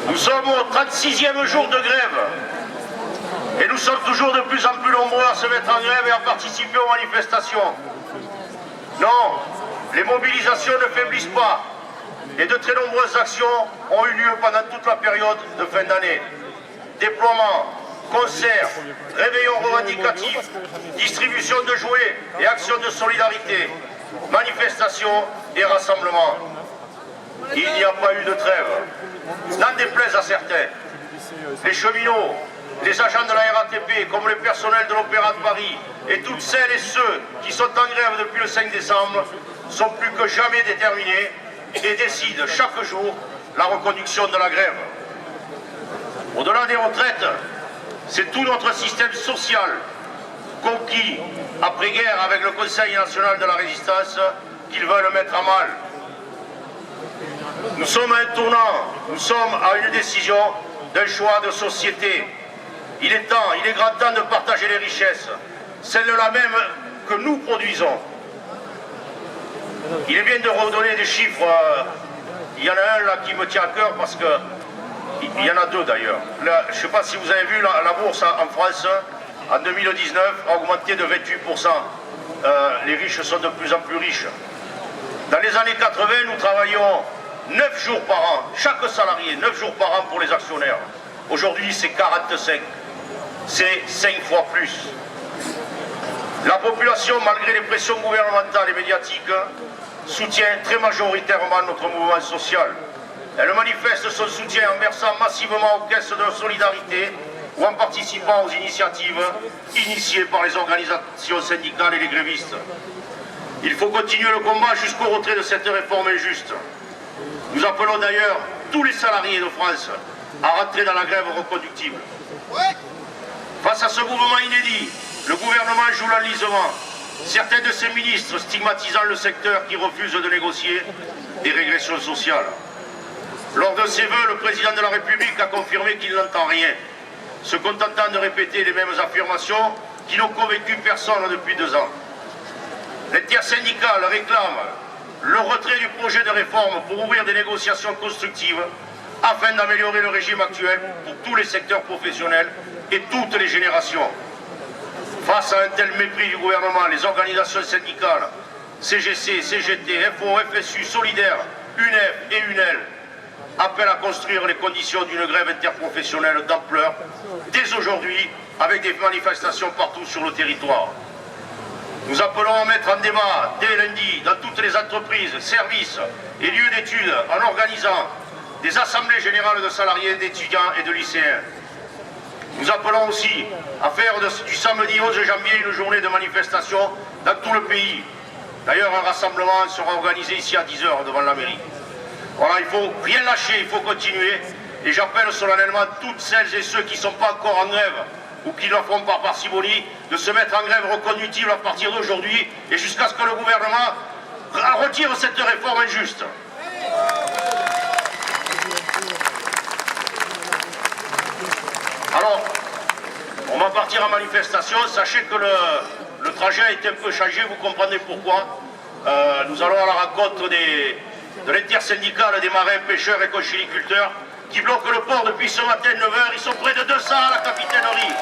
Nous sommes au 36e jour de grève et nous sommes toujours de plus en plus nombreux à se mettre en grève et à participer aux manifestations. Non, les mobilisations ne faiblissent pas et de très nombreuses actions ont eu lieu pendant toute la période de fin d'année. Déploiement, concerts, réveillons revendicatifs, distribution de jouets et actions de solidarité, manifestations et rassemblements. Il n'y a pas eu de trêve. N'en déplaise à certains. Les cheminots, les agents de la RATP, comme le personnel de l'Opéra de Paris, et toutes celles et ceux qui sont en grève depuis le 5 décembre, sont plus que jamais déterminés et décident chaque jour la reconduction de la grève. Au-delà des retraites, c'est tout notre système social, conquis après-guerre avec le Conseil national de la résistance, qu'ils veulent mettre à mal. Nous sommes à un tournant, nous sommes à une décision d'un choix de société. Il est grand temps de partager les richesses, celles-là même que nous produisons. Il est bien de redonner des chiffres. Il y en a un là qui me tient à cœur parce que, il y en a deux d'ailleurs. Je ne sais pas si vous avez vu la bourse en France, en 2019, a augmenté de 28%. Les riches sont de plus en plus riches. Dans les années 80, nous travaillions 9 jours par an, chaque salarié, 9 jours par an pour les actionnaires. Aujourd'hui, c'est 45. C'est 5 fois plus. La population, malgré les pressions gouvernementales et médiatiques, soutient très majoritairement notre mouvement social. Elle manifeste son soutien en versant massivement aux caisses de solidarité ou en participant aux initiatives initiées par les organisations syndicales et les grévistes. Il faut continuer le combat jusqu'au retrait de cette réforme injuste. Nous appelons d'ailleurs tous les salariés de France à rentrer dans la grève reconductible. Face à ce mouvement inédit, le gouvernement joue l'enlisement. Certains de ses ministres stigmatisant le secteur qui refuse de négocier des régressions sociales. Lors de ses vœux, le président de la République a confirmé qu'il n'entend rien, se contentant de répéter les mêmes affirmations qui n'ont convaincu personne depuis 2 ans. L'intersyndicale réclame le retrait du projet de réforme pour ouvrir des négociations constructives afin d'améliorer le régime actuel pour tous les secteurs professionnels et toutes les générations. Face à un tel mépris du gouvernement, les organisations syndicales, CGC, CGT, FO, FSU, Solidaires, UNEF et UNEL, appellent à construire les conditions d'une grève interprofessionnelle d'ampleur dès aujourd'hui avec des manifestations partout sur le territoire. Nous appelons à mettre en débat dès lundi dans toutes les entreprises, services et lieux d'études en organisant des assemblées générales de salariés, d'étudiants et de lycéens. Nous appelons aussi à faire du samedi 11 janvier une journée de manifestation dans tout le pays. D'ailleurs, un rassemblement sera organisé ici à 10 h devant la mairie. Voilà, il ne faut rien lâcher, il faut continuer. Et j'appelle solennellement toutes celles et ceux qui ne sont pas encore en grève ou qui le font par parcimonie de se mettre en grève reconductible à partir d'aujourd'hui et jusqu'à ce que le gouvernement retire cette réforme injuste. Alors, on va partir en manifestation. Sachez que le trajet a été un peu changé, vous comprenez pourquoi. Nous allons à la rencontre de l'intersyndicale des marins, pêcheurs et conchyliculteurs qui bloquent le port depuis ce matin 9 h. Ils sont près de 200 à la capitainerie.